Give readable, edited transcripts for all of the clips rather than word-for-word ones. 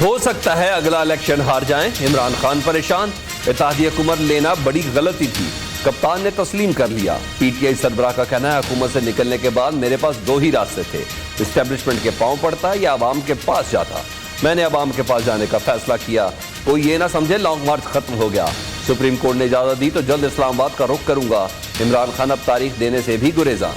ہو سکتا ہے اگلا الیکشن ہار جائیں، عمران خان پریشان، اتحادیہ حکومت لینا بڑی غلطی تھی، کپتان نے تسلیم کر لیا۔ پی ٹی آئی سربراہ کا کہنا ہے حکومت سے نکلنے کے بعد میرے پاس دو ہی راستے تھے، اسٹیبلشمنٹ کے پاؤں پڑتا یا عوام کے پاس جاتا، میں نے عوام کے پاس جانے کا فیصلہ کیا، کوئی یہ نہ سمجھے لانگ مارچ ختم ہو گیا، سپریم کورٹ نے اجازت دی تو جلد اسلام آباد کا رخ کروں گا، عمران خان اب تاریخ دینے سے بھی گریزاں۔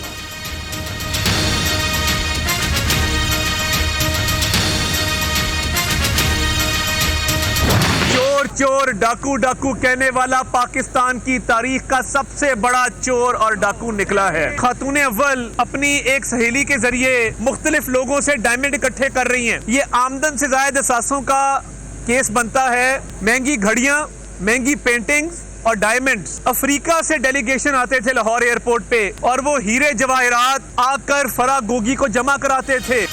چور ڈاکو ڈاکو کہنے والا پاکستان کی تاریخ کا سب سے بڑا چور اور ڈاکو نکلا ہے۔ خاتون اول اپنی ایک سہیلی کے ذریعے مختلف لوگوں سے ڈائمنڈ اکٹھے کر رہی ہیں، یہ آمدن سے زائد اثاثوں کا کیس بنتا ہے، مہنگی گھڑیاں، مہنگی پینٹنگز اور ڈائمنڈز۔ افریقہ سے ڈیلیگیشن آتے تھے لاہور ایئرپورٹ پہ اور وہ ہیرے جواہرات آ کر فرا گوگی کو جمع کراتے تھے۔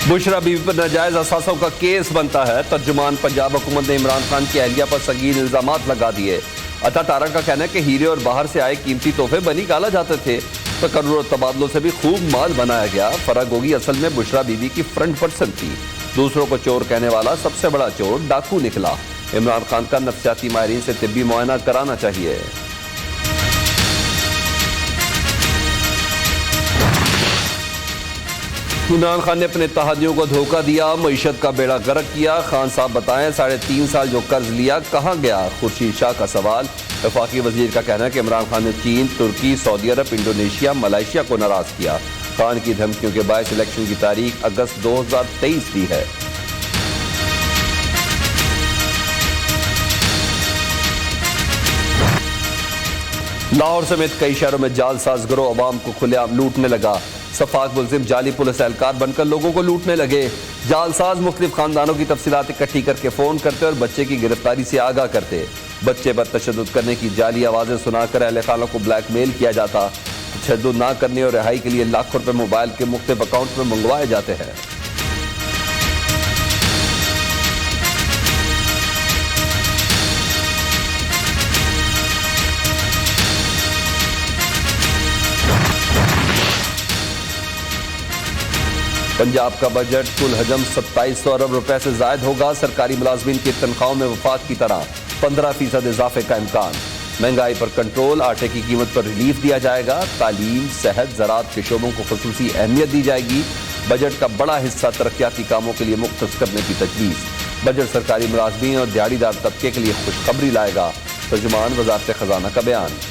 بشرا بیوی پر ناجائز اثاثوں کا کیس بنتا ہے، ترجمان پنجاب حکومت نے عمران خان کی اہلیہ پر سنگین الزامات لگا دیے۔ عطا تارا کا کہنا ہے کہ ہیرے اور باہر سے آئے قیمتی تحفے بنی گالا جاتے تھے، تقرر اور تبادلوں سے بھی خوب مال بنایا گیا۔ فرا گوگی اصل میں بشرا بیوی کی فرنٹ پرسن تھی، دوسروں کو چور کہنے والا سب سے بڑا چور ڈاکو نکلا۔ عمران خان کا نفسیاتی ماہرین سے طبی معائنہ کرانا چاہیے۔ عمران خان نے اپنے اتحادیوں کو دھوکہ دیا، معیشت کا بیڑا غرق کیا۔ خان صاحب بتائیں 3.5 سال جو قرض لیا کہاں گیا؟ خورشید شاہ کا سوال۔ وفاقی وزیر کا کہنا ہے کہ عمران خان نے چین، ترکی، سعودی عرب، انڈونیشیا، ملائیشیا کو ناراض کیا۔ خان کی دھمکیوں کے باعث الیکشن کی تاریخ اگست 2023 دی ہے۔ لاہور سمیت کئی شہروں میں جعل ساز گروہ عوام کو کھلے عام لوٹنے لگا۔ شفاق ملزم جعلی پولیس اہلکار بن کر لوگوں کو لوٹنے لگے۔ جعل ساز مختلف خاندانوں کی تفصیلات اکٹھی کر کے فون کرتے اور بچے کی گرفتاری سے آگاہ کرتے، بچے پر تشدد کرنے کی جعلی آوازیں سنا کر اہل خانہ کو بلیک میل کیا جاتا، تشدد نہ کرنے اور رہائی کے لیے لاکھوں روپے موبائل کے مختلف اکاؤنٹ میں منگوائے جاتے ہیں۔ پنجاب کا بجٹ کل حجم 2700 ارب روپے سے زائد ہوگا، سرکاری ملازمین کی تنخواہوں میں وفاق کی طرح 15% اضافے کا امکان۔ مہنگائی پر کنٹرول، آٹے کی قیمت پر ریلیف دیا جائے گا، تعلیم، صحت، زراعت کے شعبوں کو خصوصی اہمیت دی جائے گی۔ بجٹ کا بڑا حصہ ترقیاتی کاموں کے لیے مختص کرنے کی تجویز۔ بجٹ سرکاری ملازمین اور دیہڑی دار طبقے کے لیے خوشخبری لائے گا، ترجمان وزارت خزانہ کا بیان۔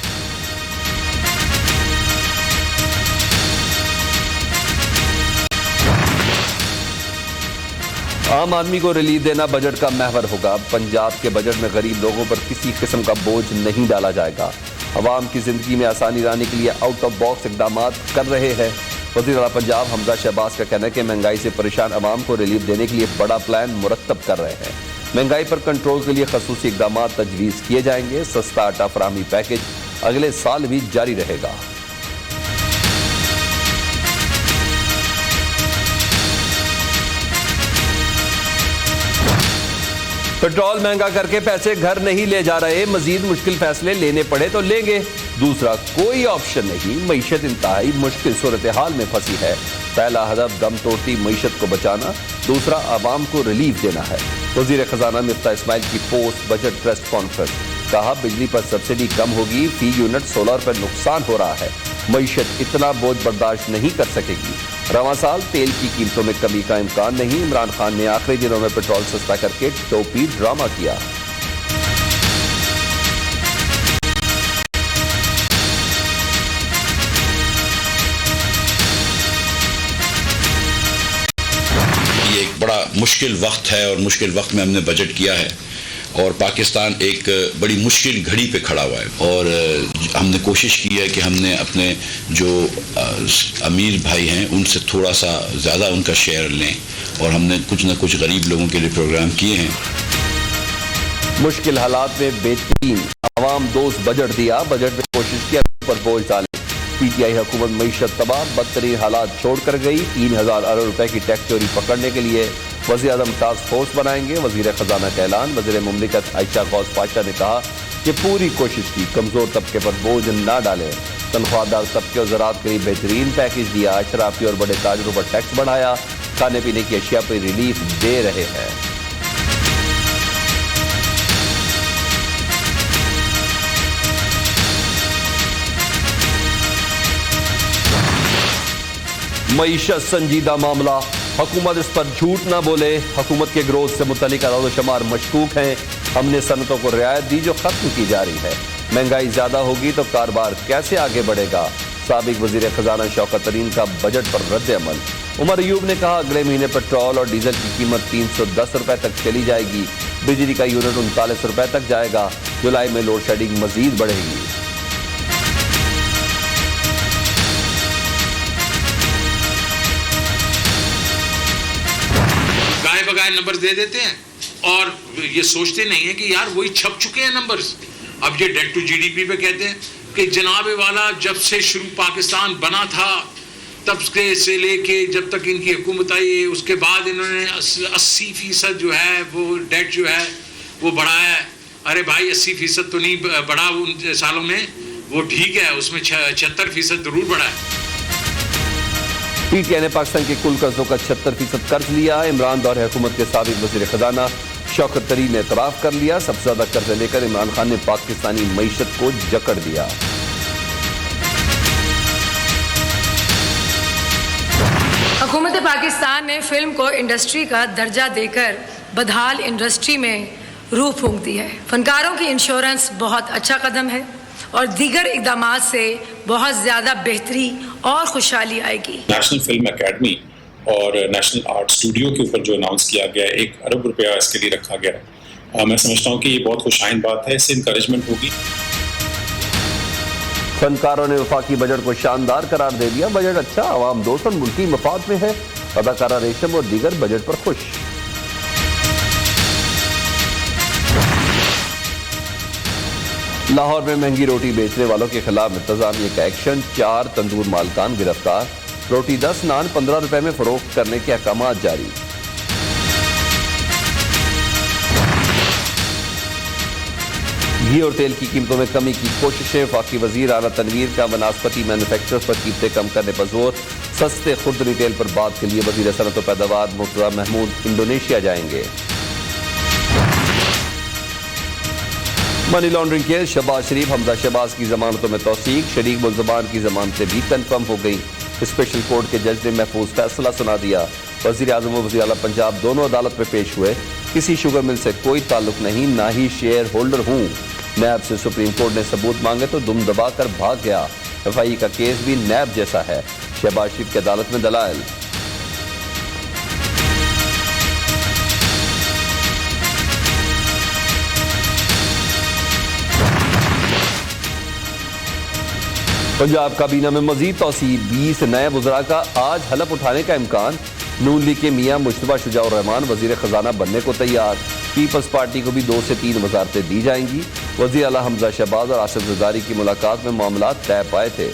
عام آدمی کو ریلیف دینا بجٹ کا محور ہوگا۔ پنجاب کے بجٹ میں غریب لوگوں پر کسی قسم کا بوجھ نہیں ڈالا جائے گا۔ عوام کی زندگی میں آسانی لانے کے لیے آؤٹ آف باکس اقدامات کر رہے ہیں۔ وزیر اعلیٰ پنجاب حمزہ شہباز کا کہنا ہے کہ مہنگائی سے پریشان عوام کو ریلیف دینے کے لیے بڑا پلان مرتب کر رہے ہیں۔ مہنگائی پر کنٹرول کے لیے خصوصی اقدامات تجویز کیے جائیں گے۔ سستا آٹا فراہمی پیکج اگلے سال بھی جاری رہے گا۔ پیٹرول مہنگا کر کے پیسے گھر نہیں لے جا رہے، مزید مشکل فیصلے لینے پڑے تو لیں گے، دوسرا کوئی آپشن نہیں۔ معیشت انتہائی مشکل صورتحال میں پھنسی ہے، پہلا ہدف دم توڑتی معیشت کو بچانا، دوسرا عوام کو ریلیف دینا ہے۔ وزیر خزانہ مفتاح اسماعیل کی پوسٹ بجٹ پریس کانفرنس، کہا بجلی پر سبسڈی کم ہوگی، فی یونٹ سولر پر نقصان ہو رہا ہے، معیشت اتنا بوجھ برداشت نہیں کر سکے گی۔ رواں سال تیل کی قیمتوں میں کمی کا امکان نہیں۔ عمران خان نے آخری دنوں میں پیٹرول سستا کر کے ٹوپی ڈرامہ کیا۔ یہ ایک بڑا مشکل وقت ہے اور مشکل وقت میں ہم نے بجٹ کیا ہے اور پاکستان ایک بڑی مشکل گھڑی پہ کھڑا ہوا ہے اور ہم نے کوشش کی ہے کہ ہم نے اپنے جو امیر بھائی ہیں ان سے تھوڑا سا زیادہ ان کا شیئر لیں اور ہم نے کچھ نہ کچھ غریب لوگوں کے لیے پروگرام کیے ہیں۔ مشکل حالات میں بہترین عوام دوست بجٹ دیا، بجٹ میں کوشش کیا پر بوجھ ڈالے۔ پی ٹی آئی حکومت معیشت تباہ، بدترین حالات چھوڑ کر گئی۔ 3000 ارب روپے کی ٹیکس چوری پکڑنے کے لیے وزیر اعظم ٹاسک فورس بنائیں گے، وزیر خزانہ کا اعلان۔ وزیر مملکت عائشہ غوث پاشا نے کہا کہ پوری کوشش کی کمزور طبقے پر بوجھ نہ ڈالیں، تنخواہ دار طبقے اور زراعت کے لیے بہترین پیکج دیا، اشرافی اور بڑے تاجروں پر ٹیکس بڑھایا، کھانے پینے کی اشیاء پر ریلیف دے رہے ہیں۔ معیشت سنجیدہ معاملہ، حکومت اس پر جھوٹ نہ بولے۔ حکومت کے گروتھ سے متعلق اعداد و شمار مشکوک ہیں۔ ہم نے صنعتوں کو رعایت دی جو ختم کی جا رہی ہے۔ مہنگائی زیادہ ہوگی تو کاروبار کیسے آگے بڑھے گا؟ سابق وزیر خزانہ شوکت ترین کا بجٹ پر رد عمل۔ عمر ایوب نے کہا اگلے مہینے پیٹرول اور ڈیزل کی قیمت 310 روپے تک چلی جائے گی۔ بجلی کا یونٹ 39 روپے تک جائے گا۔ جولائی میں لوڈ شیڈنگ مزید بڑھے گی۔ گائے بگائے نمبر دے دیتے ہیں اور یہ سوچتے نہیں ہیں کہ یار وہی چھپ چکے ہیں نمبرز۔ اب یہ date to G D P پہ کہتے ہیں کہ جناب والا جب سے شروع پاکستان بنا تھا تب سے لے کے جب تک ان کی حکومت آئی اس کے بعد انہوں نے 80% جو ہے وہ ڈیٹ جو ہے وہ بڑھایا ہے۔ ارے بھائی 80% تو نہیں بڑھا ان سالوں میں، وہ ٹھیک ہے، اس میں 76% ضرور بڑھا ہے۔ پی ٹی آئی نے پاکستان کے کل قرضوں کا 76% قرض لیا۔ عمران دور حکومت کے سابق وزیر خزانہ شوکت ترین نے اعتراف کر لیا۔ سب سے زیادہ قرضے لے کر عمران خان نے پاکستانی معیشت کو جکڑ دیا۔ حکومت پاکستان نے فلم کو انڈسٹری کا درجہ دے کر بدحال انڈسٹری میں روح پھونک دی ہے۔ فنکاروں کی انشورنس بہت اچھا قدم ہے اور دیگر اقدامات سے بہت زیادہ بہتری اور خوشحالی آئے گی۔ نیشنل فلم اکیڈمی اور نیشنل آرٹ اسٹوڈیو کے اوپر جو اناؤنس کیا گیا ہے 1 ارب روپیہ اس کے لیے رکھا گیا ہے، میں سمجھتا ہوں کہ یہ بہت خوش آئند بات ہے، اس سے انکریجمنٹ ہوگی۔ فنکاروں نے وفاقی بجٹ کو شاندار قرار دے دیا۔ بجٹ اچھا، عوام دوست اور ملکی مفاد میں ہے۔ اداکارہ ریشم اور دیگر بجٹ پر خوش۔ لاہور میں مہنگی روٹی بیچنے والوں کے خلاف انتظامیہ کا ایکشن، 4 تندور مالکان گرفتار۔ روٹی 10 نان 15 روپے میں فروخت کرنے کے احکامات جاری۔ گھی اور تیل کی قیمتوں میں کمی کی کوششیں، وفاقی وزیر اعلیٰ تنویر کا بناسپتی مینوفیکچررز پر قیمتیں کم کرنے پر زور۔ سستے خرد ریٹیل پر بات کے لیے وزیر صنعت و پیداوار مرتضی محمود انڈونیشیا جائیں گے۔ منی لانڈرنگ کیس، شہباز شریف حمزہ شہباز کی ضمانتوں میں توثیق، شریک ملزمان کی ضمانتیں بھی کنفرم ہو گئیں۔ اسپیشل کورٹ کے جج نے محفوظ فیصلہ سنا دیا۔ وزیر اعظم و وزیر اعلیٰ پنجاب دونوں عدالت میں پیش ہوئے۔ کسی شوگر مل سے کوئی تعلق نہیں، نہ ہی شیئر ہولڈر ہوں۔ نیب سے سپریم کورٹ نے ثبوت مانگے تو دم دبا کر بھاگ گیا۔ ایف آئی کا کیس بھی نیب جیسا ہے، شہباز شریف کی عدالت میں دلائل۔ پنجاب کابینہ میں مزید توسیع، 20 نئے وزراء کا آج حلف اٹھانے کا امکان۔ نون لیگ کے میاں مجتبیٰ شجاع الرحمان وزیر خزانہ بننے کو تیار۔ پیپلز پارٹی کو بھی 2 سے 3 وزارتیں دی جائیں گی۔ وزیر اعلیٰ حمزہ شہباز اور آصف زرداری کی ملاقات میں معاملات طے پائے تھے۔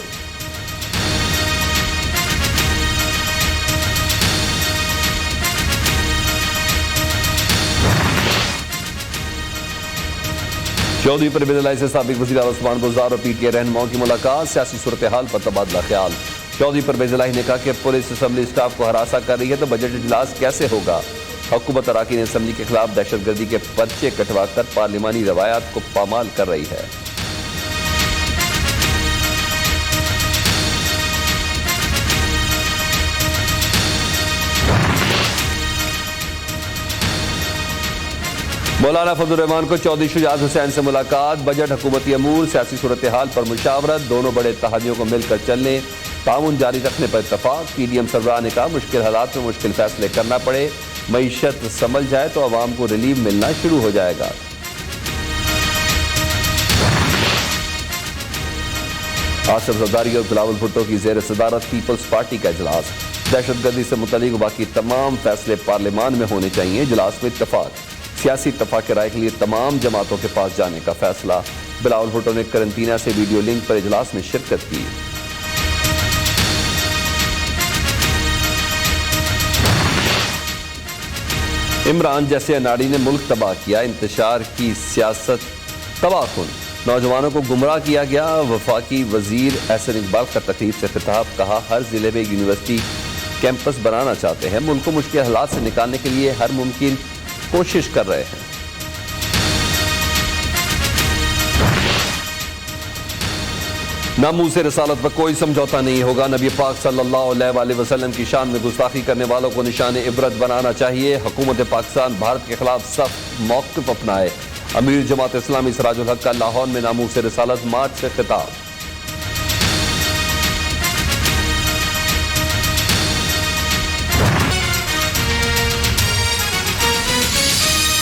چودھری پرویز الہی سے سابق وزیر اعلیٰ عثمان بزدار اور پی ٹی آئی رہنماؤں کی ملاقات، سیاسی صورتحال پر تبادلہ خیال۔ چودھری پرویز الہی نے کہا کہ پولیس اسمبلی اسٹاف کو ہراساں کر رہی ہے تو بجٹ اجلاس کیسے ہوگا؟ حکومت اراکین اسمبلی کے خلاف دہشت گردی کے پرچے کٹوا کر پارلیمانی روایات کو پامال کر رہی ہے۔ مولانا فضل الرحمان کو چودھری شجاعت حسین سے ملاقات، بجٹ حکومتی امور سیاسی صورتحال پر مشاورت، دونوں بڑے اتحادیوں کو مل کر چلنے تعاون جاری رکھنے پر اتفاق۔ پی ڈی ایم سربراہ نے کہا مشکل حالات میں مشکل فیصلے کرنا پڑے، معیشت سنبھل جائے تو عوام کو ریلیف ملنا شروع ہو جائے گا۔ آصف زرداری اور بلاول بھٹو کی زیر صدارت پیپلز پارٹی کا اجلاس، دہشت گردی سے متعلق باقی تمام فیصلے پارلیمان میں ہونے چاہیے، اجلاس میں اتفاق۔ سیاسی اتفاق رائے کے لیے تمام جماعتوں کے پاس جانے کا فیصلہ۔ بلاول بھٹو نے قرنطینہ سے ویڈیو لنک پر اجلاس میں شرکت کی۔ عمران جیسے اناڑی نے ملک تباہ کیا، انتشار کی سیاست تباہ کن، نوجوانوں کو گمراہ کیا گیا۔ وفاقی وزیر احسن اقبال کا تقریب سے خطاب، کہا ہر ضلع میں ایک یونیورسٹی کیمپس بنانا چاہتے ہیں، ملک کو مشکل حالات سے نکالنے کے لیے ہر ممکن کوشش کر رہے ہیں۔ ناموس رسالت پر کوئی سمجھوتا نہیں ہوگا، نبی پاک صلی اللہ علیہ وآلہ وسلم کی شان میں گستاخی کرنے والوں کو نشان عبرت بنانا چاہیے۔ حکومت پاکستان بھارت کے خلاف سخت موقف اپنائے، امیر جماعت اسلامی سراج الحق کا لاہور میں ناموس رسالت مارچ سے خطاب۔